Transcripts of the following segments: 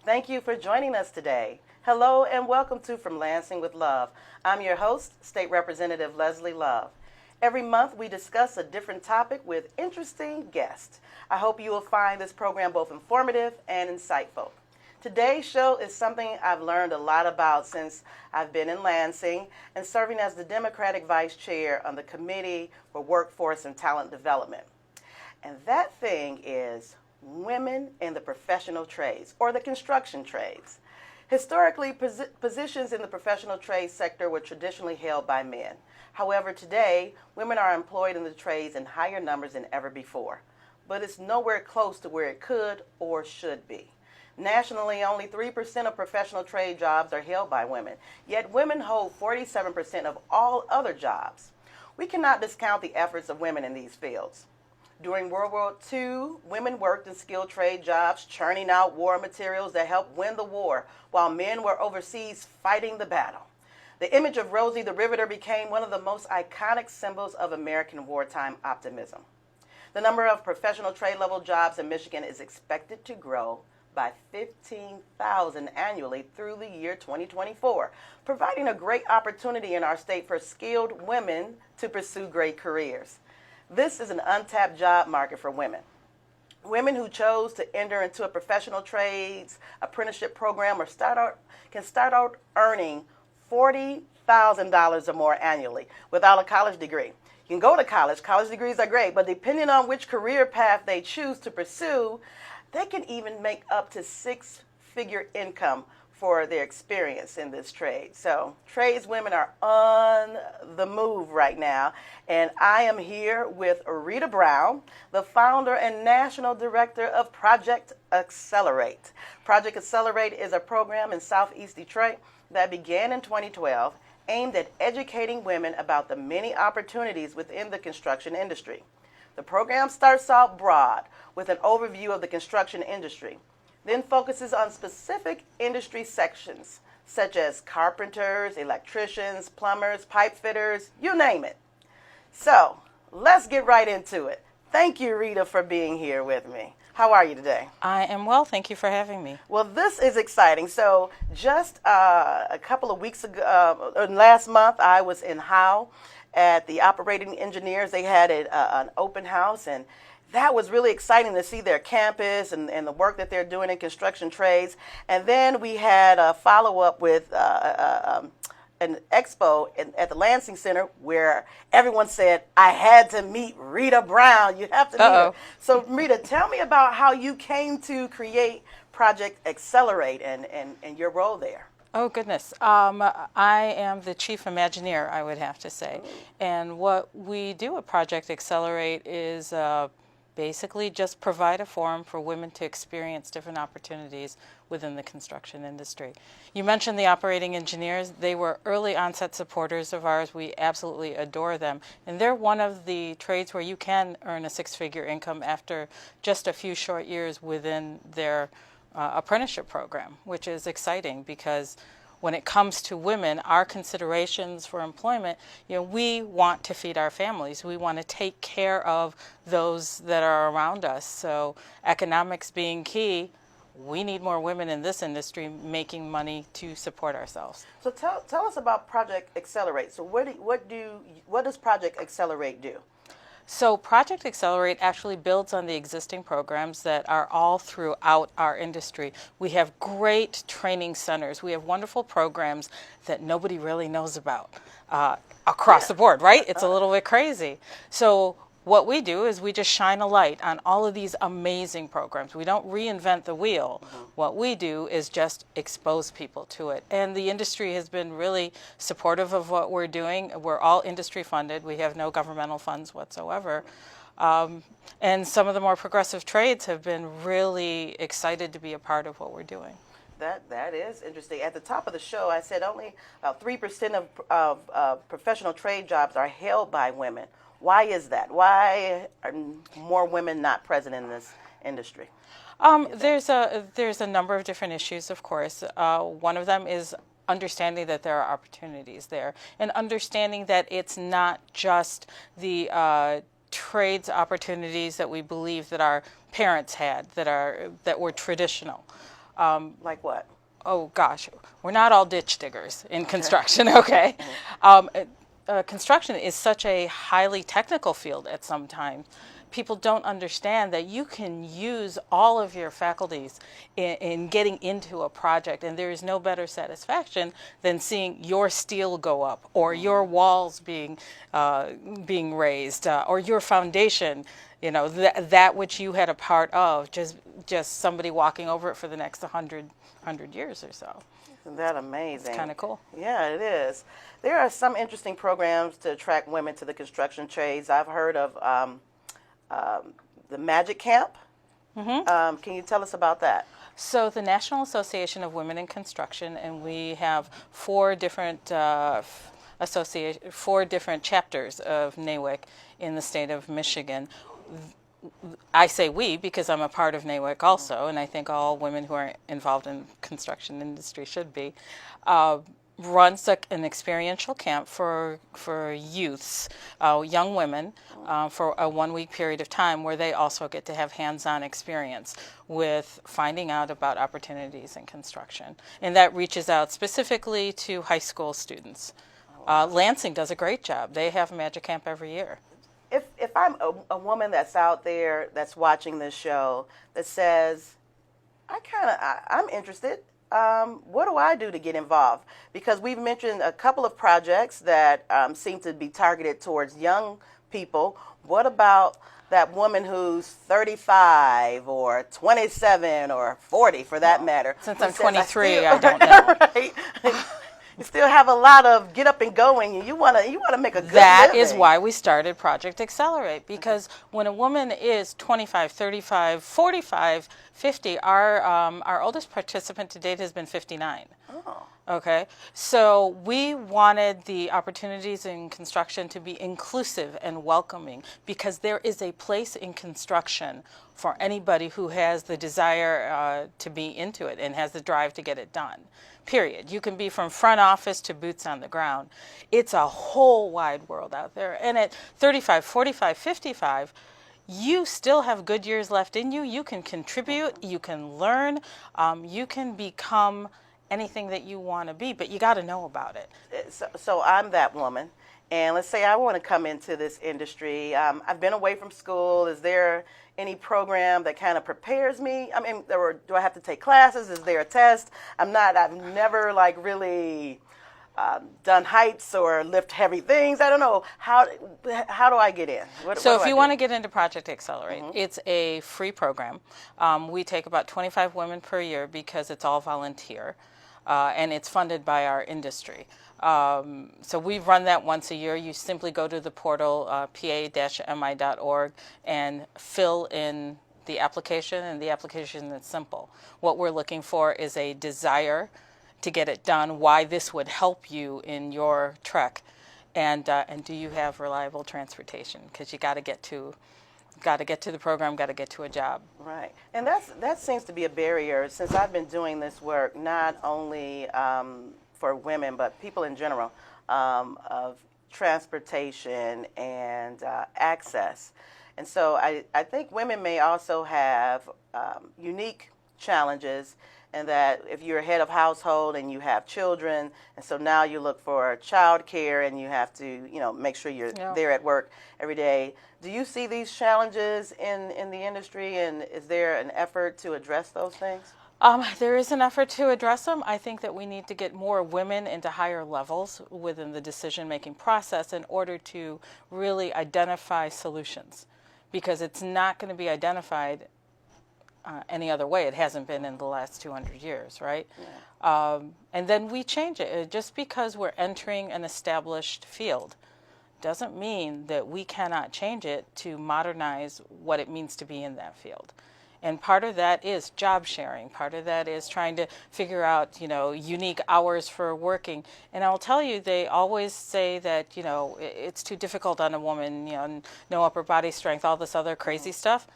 Thank you for joining us today. Hello and welcome to From Lansing with Love. I'm your host, State Representative Leslie Love. Every month we discuss a different topic with interesting guests. I hope you will find this program both informative and insightful. Today's show is something I've learned a lot about since I've been in Lansing and serving as the Democratic Vice Chair on the Committee for Workforce and Talent Development. And that thing is women in the professional trades or the construction trades. Historically, positions in the professional trades sector were traditionally held by men. However, today, women are employed in the trades in higher numbers than ever before. But it's nowhere close to where it could or should be. Nationally, only 3% of professional trade jobs are held by women, yet women hold 47% of all other jobs. We cannot discount the efforts of women in these fields. During World War II, women worked in skilled trade jobs, churning out war materials that helped win the war, while men were overseas fighting the battle. The image of Rosie the Riveter became one of the most iconic symbols of American wartime optimism. The number of professional trade-level jobs in Michigan is expected to grow by 15,000 annually through the year 2024, providing a great opportunity in our state for skilled women to pursue great careers. This is an untapped job market for women. Women who chose to enter into a professional trades apprenticeship program can start out earning $40,000 or more annually without a college degree. You can go to college. College degrees are great, but depending on which career path they choose to pursue, they can even make up to six-figure income for their experience in this trade. So tradeswomen are on the move right now, and I am here with Rita Brown, the founder and national director of Project Accelerate. Project Accelerate is a program in Southeast Detroit that began in 2012 aimed at educating women about the many opportunities within the construction industry. The program starts out broad with an overview of the construction industry, then focuses on specific industry sections such as carpenters, electricians, plumbers, pipe fitters, you name it. So let's get right into it. Thank you, Rita, for being here with me. How are you today? I am well. Thank you for having me. Well, this is exciting. So just a couple of weeks ago, last month, I was in Howe at the operating engineers. They had an open house, and that was really exciting to see their campus and the work that they're doing in construction trades. And then we had a follow-up with an expo at the Lansing Center where everyone said, I had to meet Rita Brown. You have to meet her. So, Rita, tell me about how you came to create Project Accelerate and your role there. Oh, goodness. I am the chief Imagineer, I would have to say. And what we do at Project Accelerate is basically just provide a forum for women to experience different opportunities within the construction industry. You mentioned the operating engineers. They were early onset supporters of ours. We absolutely adore them. And they're one of the trades where you can earn a six-figure income after just a few short years within their apprenticeship program, which is exciting because when it comes to women, our considerations for employment, we want to feed our families. We want to take care of those that are around us. So economics being key, we need more women in this industry making money to support ourselves. So tell us about Project Accelerate. So what does Project Accelerate do? So Project Accelerate actually builds on the existing programs that are all throughout our industry. We have great training centers. We have wonderful programs that nobody really knows about across the board, right? It's a little bit crazy. So what we do is we just shine a light on all of these amazing programs. We don't reinvent the wheel. What we do is just expose people to it. And the industry has been really supportive of what we're doing. We're all industry funded. We have no governmental funds whatsoever. And some of the more progressive trades have been really excited to be a part of what we're doing. That is interesting. At the top of the show, I said only about 3% of professional trade jobs are held by women. Why is that? Why are more women not present in this industry? There's a number of different issues, of course. One of them is understanding that there are opportunities there, and understanding that it's not just the trades opportunities that we believe that our parents had that were traditional. Like what? Oh gosh, we're not all ditch diggers in construction, okay? Construction is such a highly technical field at some times. People don't understand that you can use all of your faculties in getting into a project, and there is no better satisfaction than seeing your steel go up, or your walls being raised, or your foundation. You know, that which you had a part of, just somebody walking over it for the next 100 years or so. Isn't that amazing? It's kind of cool. Yeah, it is. There are some interesting programs to attract women to the construction trades. I've heard of the Magic Camp. Can you tell us about that? So the National Association of Women in Construction, and we have four different chapters of NAWIC in the state of Michigan. I say we because I'm a part of NAWIC also, and I think all women who are involved in the construction industry should be. Runs an experiential camp for youths, young women, for a 1-week period of time where they also get to have hands-on experience with finding out about opportunities in construction. And that reaches out specifically to high school students. Lansing does a great job. They have a Magic Camp every year. If I'm a woman that's out there that's watching this show that says, I'm interested, what do I do to get involved? Because we've mentioned a couple of projects that seem to be targeted towards young people. What about that woman who's 35 or 27 or 40 for that matter? Since I'm 23, I don't know. Right? You still have a lot of get up and going, and you want to make a good That living. is why we started Project Accelerate, because when a woman is 25, 35, 45, 50, our oldest participant to date has been 59. Oh. Okay, so we wanted the opportunities in construction to be inclusive and welcoming, because there is a place in construction for anybody who has the desire to be into it and has the drive to get it done. Period. You can be from front office to boots on the ground. It's a whole wide world out there. And at 35, 45, 55, you still have good years left in you. You can contribute, you can learn, you can become anything that you want to be, but you got to know about it. So I'm that woman, and let's say I want to come into this industry. I've been away from school. Is there any program that kind of prepares me? I mean, do I have to take classes? Is there a test? I've never really done heights or lift heavy things. I don't know. How do I get in? So if you want to get into Project Accelerate, it's a free program. We take about 25 women per year because it's all volunteer. And it's funded by our industry. So we run that once a year. You simply go to the portal, pa-mi.org, and fill in the application, and the application is simple. What we're looking for is a desire to get it done, why this would help you in your trek, and do you have reliable transportation? Because you got to get to the program, got to get to a job. Right. And that seems to be a barrier since I've been doing this work, not only for women, but people in general, of transportation and access. And so I think women may also have unique challenges, and that if you're a head of household and you have children, and so now you look for child care and you have to, make sure you're there at work every day. Do you see these challenges in the industry, and is there an effort to address those things? There is an effort to address them. I think that we need to get more women into higher levels within the decision-making process in order to really identify solutions, because it's not going to be identified any other way. It hasn't been in the last 200 years, right? Yeah. And then we change it. Just because we're entering an established field doesn't mean that we cannot change it to modernize what it means to be in that field. And part of that is job sharing. Part of that is trying to figure out, unique hours for working. And I'll tell you, they always say that, it's too difficult on a woman, no upper body strength, all this other crazy stuff.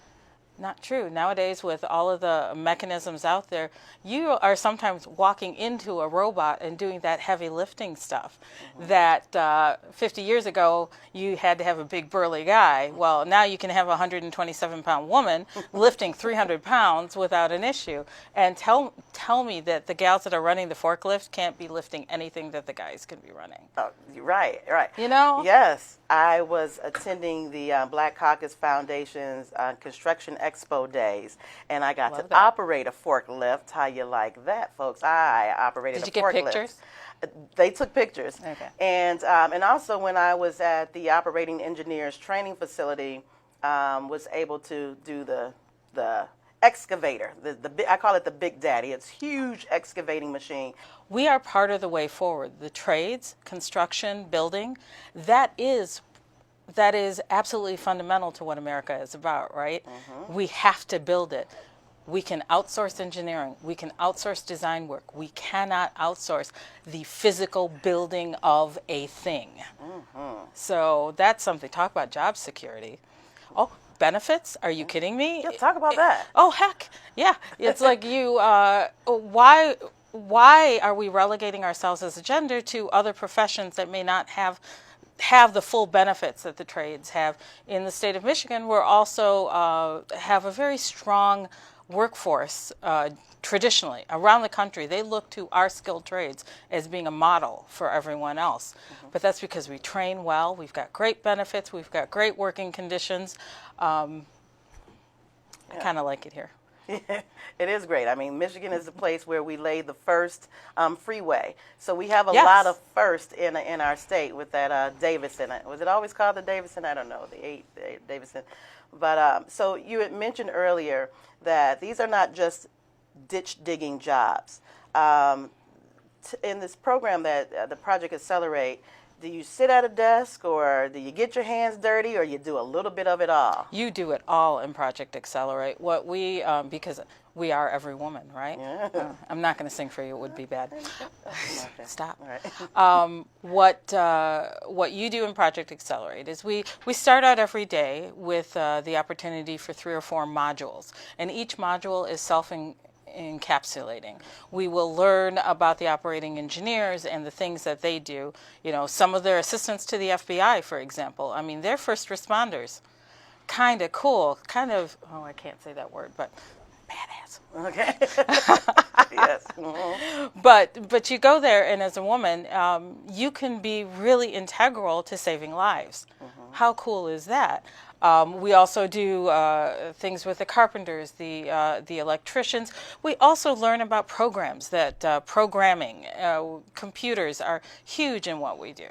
Not true. Nowadays, with all of the mechanisms out there, you are sometimes walking into a robot and doing that heavy lifting stuff that 50 years ago you had to have a big burly guy. Well, now you can have a 127-pound woman lifting 300 pounds without an issue. And tell me that the gals that are running the forklift can't be lifting anything that the guys can be running. Oh, right, right. You know? Yes, I was attending the Black Caucus Foundation's construction expo days, and I got Love to that. operate a forklift. How you like that, folks? I operated Did a you forklift. get pictures? They took pictures. Okay. And also when I was at the operating engineers training facility, was able to do the excavator. I call it the Big Daddy. It's huge excavating machine. We are part of the way forward. The trades, construction, building, that is absolutely fundamental to what America is about, right? We have to build it. We can outsource engineering. We can outsource design work. We cannot outsource the physical building of a thing. So that's something. Talk about job security. Oh, benefits? Are you kidding me? Yeah, talk about that. Oh, heck. Yeah. It's like why are we relegating ourselves as a gender to other professions that may not have the full benefits that the trades have? In the state of Michigan, we're also have a very strong workforce traditionally around the country. They look to our skilled trades as being a model for everyone else. But that's because we train well, we've got great benefits, we've got great working conditions. I kind of like it here. It is great. I mean, Michigan is the place where we laid the first freeway. So we have a Yes. lot of first in our state with that Davison. Was it always called the Davison? I don't know, the Davison. But so you had mentioned earlier that these are not just ditch digging jobs. In this program that the Project Accelerate, do you sit at a desk, or do you get your hands dirty, or you do a little bit of it all? You do it all in Project Accelerate. What we, because we are every woman, right? Yeah. I'm not going to sing for you; it would be bad. Okay. Stop. All right. What you do in Project Accelerate is we start out every day with the opportunity for 3 or 4 modules, and each module is encapsulating. We will learn about the operating engineers and the things that they do. You know, some of their assistants to the FBI, for example. I mean, they're first responders. Kind of cool. Kind of, oh, I can't say that word, but badass. Okay. Yes. Mm-hmm. But you go there, and as a woman, you can be really integral to saving lives. How cool is that? We also do things with the carpenters, the electricians. We also learn about programs that programming, computers are huge in what we do.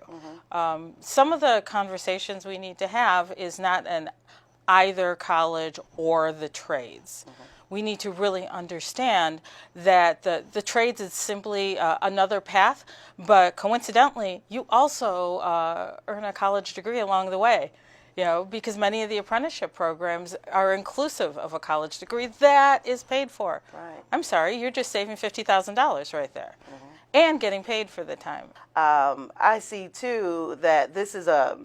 Some of the conversations we need to have is not an either college or the trades. We need to really understand that the trades is simply another path, but coincidentally, you also earn a college degree along the way. You know, because many of the apprenticeship programs are inclusive of a college degree that is paid for. Right. I'm sorry, you're just saving $50,000 right there, and getting paid for the time. I see too that this is a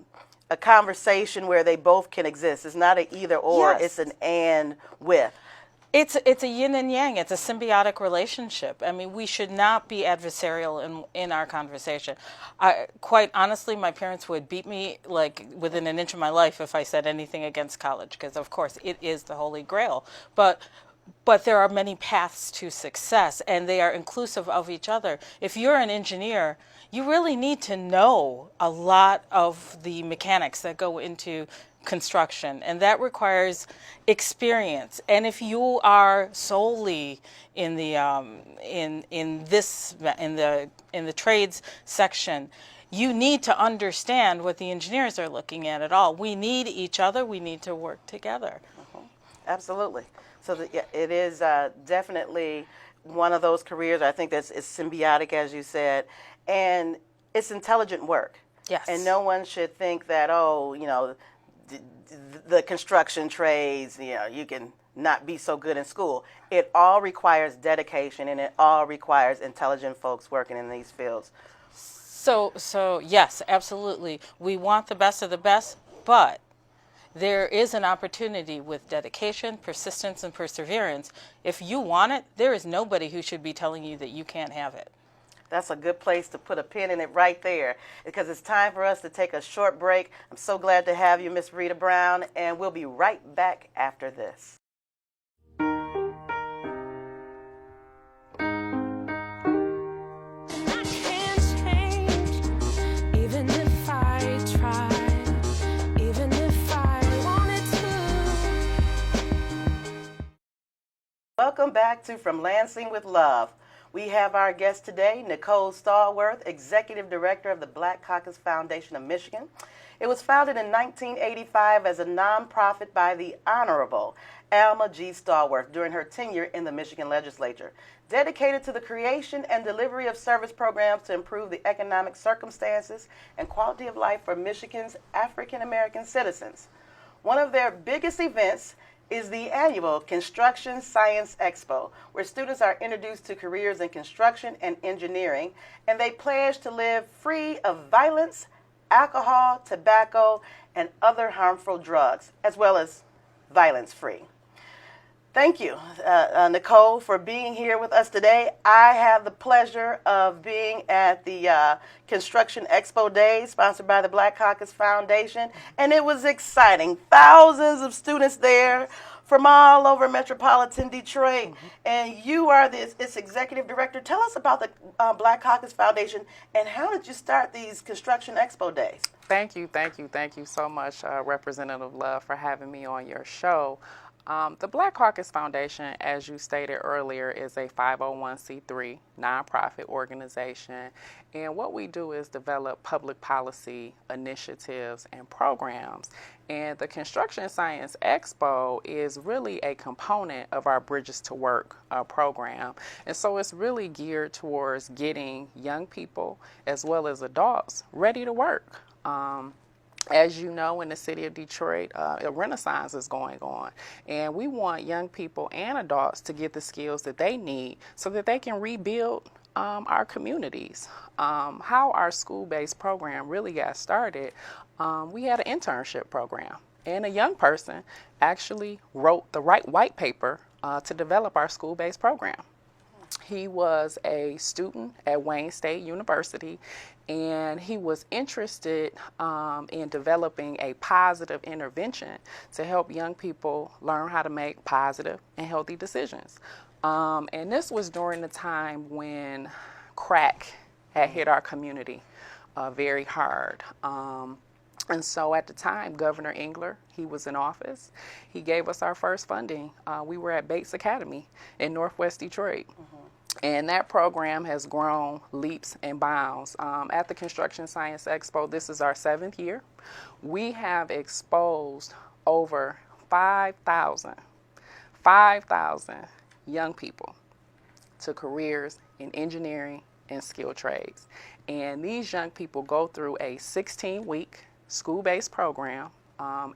conversation where they both can exist. It's not an either or. Yes. It's an and with. It's a yin and yang. It's a symbiotic relationship. I mean, we should not be adversarial in our conversation. Quite honestly, my parents would beat me like within an inch of my life if I said anything against college, because of course it is the holy grail. But there are many paths to success, and they are inclusive of each other. If you're an engineer, you really need to know a lot of the mechanics that go into construction, and that requires experience. And if you are solely in the trades section, you need to understand what the engineers are looking at all. We need each other. We need to work together. Absolutely. So it is definitely one of those careers. I think that's symbiotic, as you said, and it's intelligent work. Yes. And no one should think that, oh, you know, the construction trades, you know, you can not be so good in school. It all requires dedication, and it all requires intelligent folks working in these fields. So yes, absolutely. We want the best of the best, but there is an opportunity with dedication, persistence, and perseverance. If you want it, there is nobody who should be telling you that you can't have it. That's a good place to put a pin in it right there, because it's time for us to take a short break. I'm so glad to have you, Miss Rita Brown, and we'll be right back after this. Welcome back to From Lansing with Love. We have our guest today, Nicole Stallworth, Executive Director of the Black Caucus Foundation of Michigan. It was founded in 1985 as a nonprofit by the Honorable Alma G. Stallworth during her tenure in the Michigan legislature, dedicated to the creation and delivery of service programs to improve the economic circumstances and quality of life for Michigan's African American citizens. One of their biggest events is the annual Construction Science Expo, where students are introduced to careers in construction and engineering, and they pledge to live free of violence, alcohol, tobacco, and other harmful drugs, as well as violence-free. Thank you, Nicole, for being here with us today. I have the pleasure of being at the Construction Expo Days, sponsored by the Black Caucus Foundation, and it was exciting. Thousands of students there from all over metropolitan Detroit, and you are its executive director. Tell us about the Black Caucus Foundation, and how did you start these Construction Expo Days? Thank you so much, Representative Love, for having me on your show. The Black Caucus Foundation, as you stated earlier, is a 501c3 nonprofit organization, and what we do is develop public policy initiatives and programs. And the Construction Science Expo is really a component of our Bridges to Work program, and so it's really geared towards getting young people as well as adults ready to work. As you know, in the city of Detroit, a renaissance is going on, and we want young people and adults to get the skills that they need so that they can rebuild our communities. How our school-based program really got started, we had an internship program, and a young person actually wrote the white paper to develop our school-based program. He was a student at Wayne State University, and he was interested in developing a positive intervention to help young people learn how to make positive and healthy decisions. And this was during the time when crack had hit our community very hard. And so at the time, Governor Engler, he was in office. He gave us our first funding. We were at Bates Academy in Northwest Detroit. And that program has grown leaps and bounds. At the Construction Science Expo, this is our 7th year. We have exposed over 5,000 young people to careers in engineering and skilled trades. And these young people go through a 16-week school-based program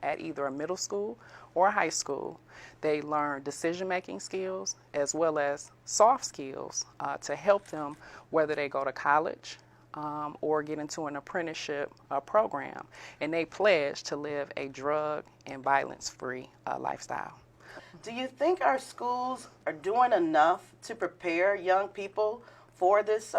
at either a middle school or a high school. They learn decision-making skills as well as soft skills to help them whether they go to college or get into an apprenticeship program. And they pledge to live a drug and violence-free lifestyle. Do you think our schools are doing enough to prepare young people for this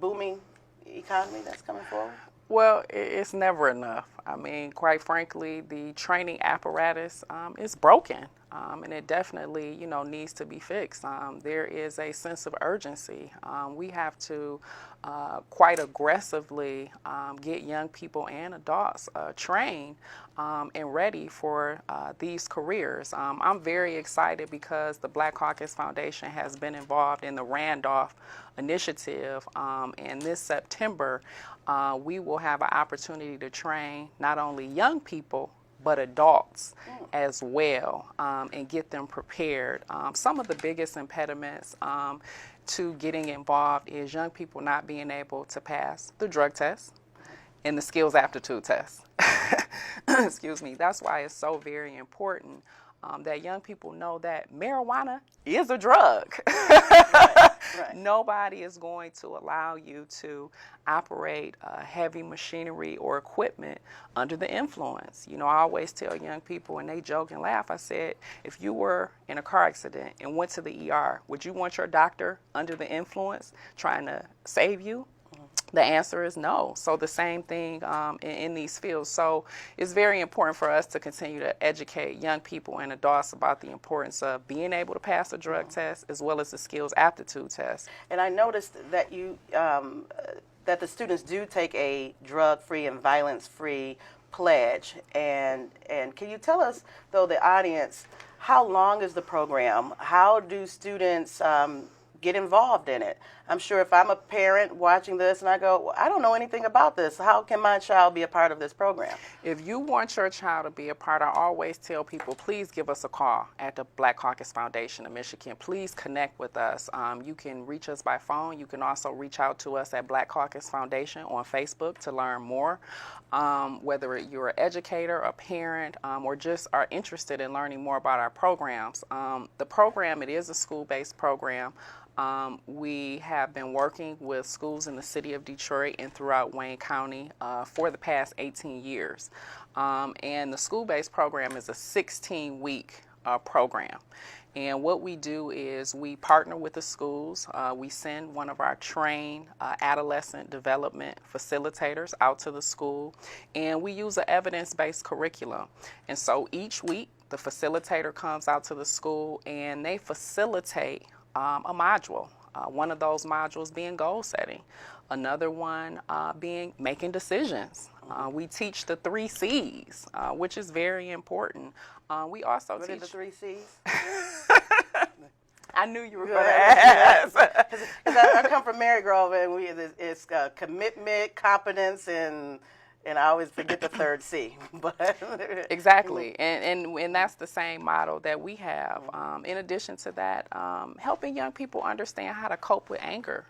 booming economy that's coming forward? Well, it's never enough. I mean, quite frankly, the training apparatus is broken, and it definitely, needs to be fixed. There is a sense of urgency. We have to quite aggressively get young people and adults trained and ready for these careers. I'm very excited because the Black Caucus Foundation has been involved in the Randolph initiative, and this September we will have an opportunity to train not only young people but adults as well, and get them prepared. Some of the biggest impediments to getting involved is young people not being able to pass the drug test and the skills aptitude test. Excuse me. That's why it's so very important that young people know that marijuana is a drug. Right. Nobody is going to allow you to operate heavy machinery or equipment under the influence. You know, I always tell young people, and they joke and laugh, I said, if you were in a car accident and went to the ER, would you want your doctor under the influence trying to save you? The answer is no. So the same thing in these fields. So it's very important for us to continue to educate young people and adults about the importance of being able to pass a drug test as well as the skills aptitude test. And I noticed that you that the students do take a drug-free and violence-free pledge. And can you tell us, though, the audience, how long is the program? How do students get involved in it? I'm sure if I'm a parent watching this and I go, well, I don't know anything about this, how can my child be a part of this program? If you want your child to be a part, I always tell people, please give us a call at the Black Caucus Foundation of Michigan. Please connect with us. You can reach us by phone. You can also reach out to us at Black Caucus Foundation on Facebook to learn more. Whether you're an educator, a parent, or just are interested in learning more about our programs. The program, it is a school-based program. We have been working with schools in the city of Detroit and throughout Wayne County for the past 18 years. And the school-based program is a 16-week program. And what we do is we partner with the schools. We send one of our trained adolescent development facilitators out to the school, and we use an evidence-based curriculum. And so each week, the facilitator comes out to the school and they facilitate a module. One of those modules being goal setting, another one being making decisions. We teach the 3 C's, which is very important. We also What teach are the 3 C's? I knew you were going to ask. Because I come from Marygrove, and it's commitment, competence, and I always forget the 3rd C. But Exactly, and that's the same model that we have. In addition to that, helping young people understand how to cope with anger,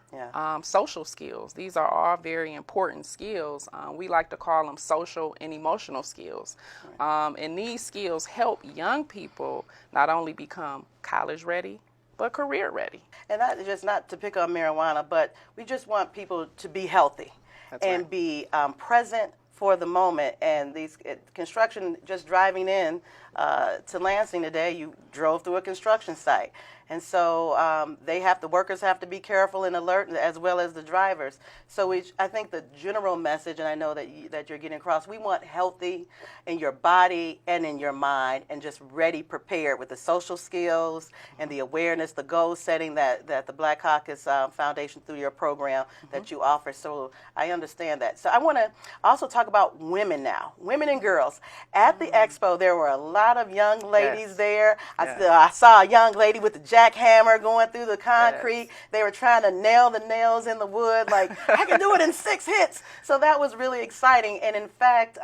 social skills. These are all very important skills. We like to call them social and emotional skills. And these skills help young people not only become college ready, but career ready. And that is just not to pick on marijuana, but we just want people to be healthy. That's and right. be present for the moment. And these construction, just driving in to Lansing today, you drove through a construction site. And so the workers have to be careful and alert, as well as the drivers. So I think the general message, and I know that you're getting across, we want healthy in your body and in your mind, and just ready, prepared with the social skills and the awareness, the goal setting that the Black Caucus Foundation through your program that you offer. So I understand that. So I want to also talk about women now, women and girls. At the expo, there were a lot of young ladies there. I saw a young lady with the jackhammer going through the concrete. They were trying to nail the nails in the wood, like, I can do it in 6 hits. So that was really exciting. And in fact,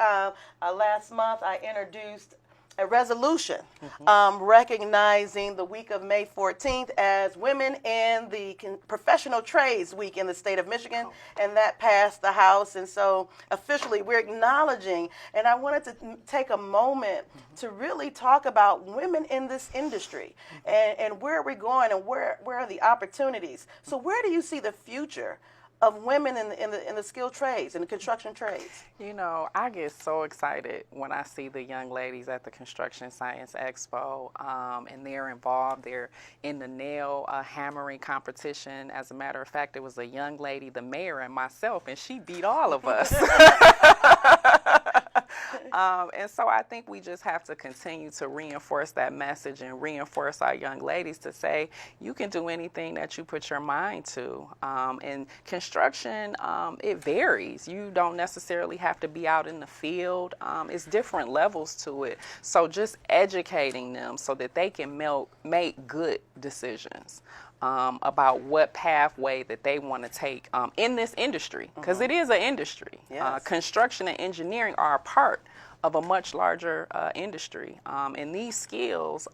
last month I introduced a resolution recognizing the week of May 14th as Women in the Professional Trades Week in the state of Michigan, and that passed the House. And so officially we're acknowledging, and I wanted to take a moment to really talk about women in this industry and where we're going and where are the opportunities. So where do you see the future of women in the skilled trades, in the construction trades? You know, I get so excited when I see the young ladies at the Construction Science Expo, and they're involved. They're in the nail hammering competition. As a matter of fact, it was a young lady, the mayor, and myself, and she beat all of us. And so I think we just have to continue to reinforce that message and reinforce our young ladies to say, you can do anything that you put your mind to. And construction, it varies. You don't necessarily have to be out in the field. It's different levels to it. So just educating them so that they can make good decisions about what pathway that they want to take in this industry, because it is an industry. Yes. Construction and engineering are a part of a much larger industry. And these skills,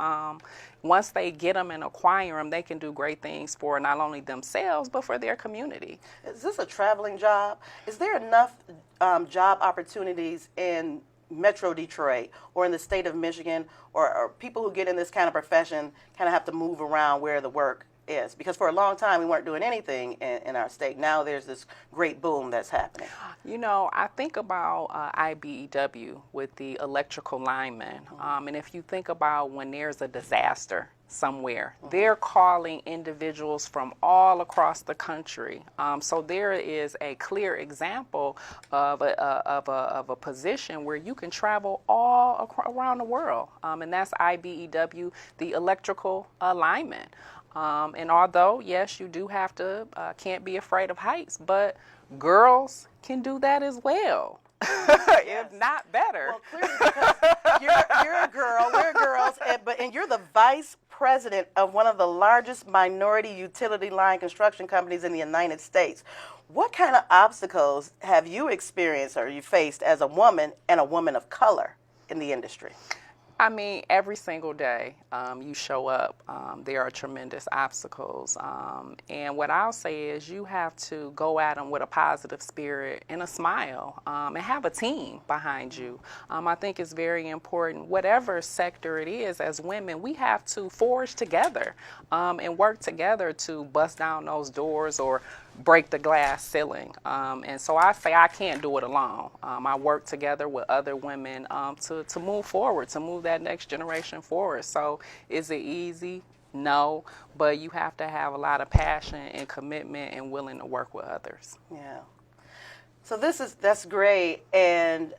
once they get them and acquire them, they can do great things for not only themselves, but for their community. Is this a traveling job? Is there enough job opportunities in Metro Detroit or in the state of Michigan, or people who get in this kind of profession kind of have to move around where the work is? Because for a long time we weren't doing anything in our state. Now there's this great boom that's happening. You know, I think about IBEW with the electrical linemen. And if you think about when there's a disaster somewhere, they're calling individuals from all across the country. So there is a clear example of a position where you can travel all around the world. And that's IBEW, the electrical lineman. And although, yes, you do have to, can't be afraid of heights, but girls can do that as well. Yes. If not better. Well, clearly because you're a girl, we're girls, and you're the vice president of one of the largest minority utility line construction companies in the United States. What kind of obstacles have you experienced or you faced as a woman and a woman of color in the industry? I mean, every single day you show up, there are tremendous obstacles. And what I'll say is you have to go at them with a positive spirit and a smile and have a team behind you. I think it's very important, whatever sector it is, as women, we have to forge together and work together to bust down those doors or break the glass ceiling. And so I say I can't do it alone. I work together with other women to move forward, to move that next generation forward. So is it easy? No, but you have to have a lot of passion and commitment and willing to work with others. Yeah. So that's great. And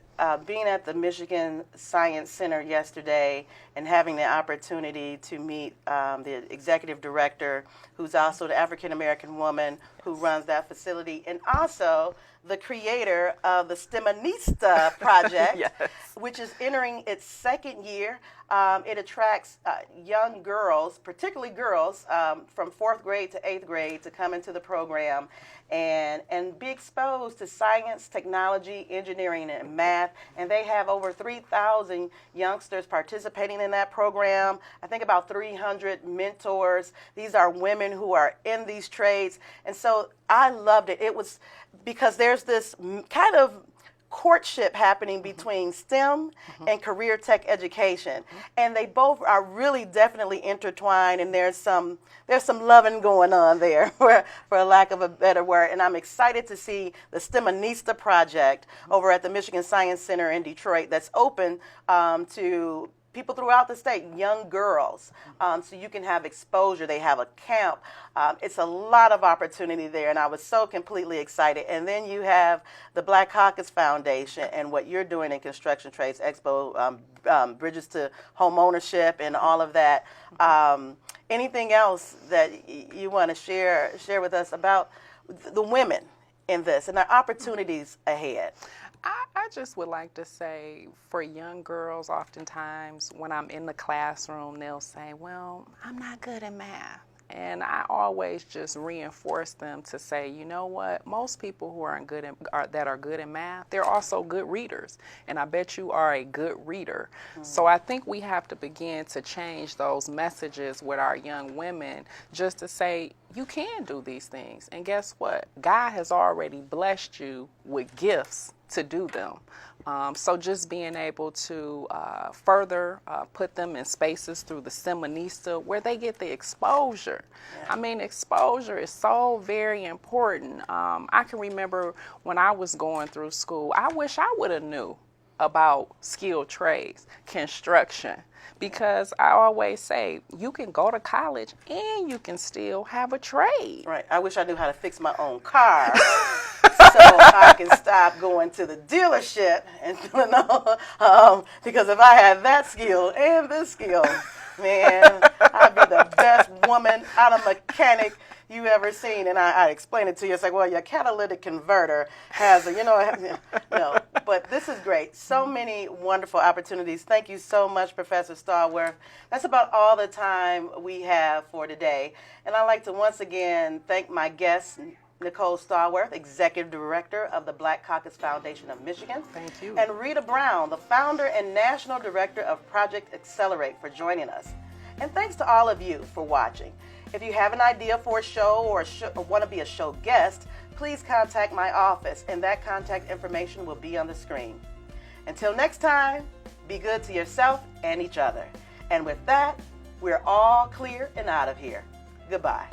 being at the Michigan Science Center yesterday and having the opportunity to meet the executive director, who's also the African-American woman who runs that facility, and also the creator of the STEManista project, Yes. which is entering its second year. It attracts young girls, particularly girls from 4th grade to 8th grade, to come into the program and be exposed to science, technology, engineering, and math. And they have over 3,000 youngsters participating in that program. I think about 300 mentors. These are women who are in these trades. And so I loved it. It was because there's this kind of courtship happening between STEM and career tech education, and they both are really definitely intertwined, and there's some loving going on there, for a lack of a better word. And I'm excited to see the STEManista project over at the Michigan Science Center in Detroit that's open to people throughout the state, young girls, so you can have exposure. They have a camp. It's a lot of opportunity there, and I was so completely excited. And then you have the Black Caucus Foundation and what you're doing in Construction Trades Expo, Bridges to Home Ownership and all of that. Anything else that you want to share with us about the women in this and the opportunities ahead? I just would like to say, for young girls, oftentimes when I'm in the classroom, they'll say, well, I'm not good at math. And I always just reinforce them to say, you know what, most people who that are good in math, they're also good readers. And I bet you are a good reader. So I think we have to begin to change those messages with our young women, just to say, you can do these things. And guess what? God has already blessed you with gifts to do them. So just being able to further put them in spaces through the STEManista where they get the exposure. Yeah. I mean, exposure is so very important. I can remember when I was going through school, I wish I would have knew about skilled trades, construction, because I always say you can go to college and you can still have a trade. Right. I wish I knew how to fix my own car so I can stop going to the dealership and because if I had that skill and this skill, man, I'd be the best woman auto mechanic you ever seen. And I explained it to you. It's like, well, your catalytic converter has but this is great. So many wonderful opportunities. Thank you so much, Professor Stallworth. That's about all the time we have for today. And I'd like to once again thank my guest, Nicole Stallworth, Executive Director of the Black Caucus Foundation of Michigan. Thank you. And Rita Brown, the Founder and National Director of Project Accelerate, for joining us. And thanks to all of you for watching. If you have an idea for a show or want to be a show guest, please contact my office, and that contact information will be on the screen. Until next time, be good to yourself and each other. And with that, we're all clear and out of here. Goodbye.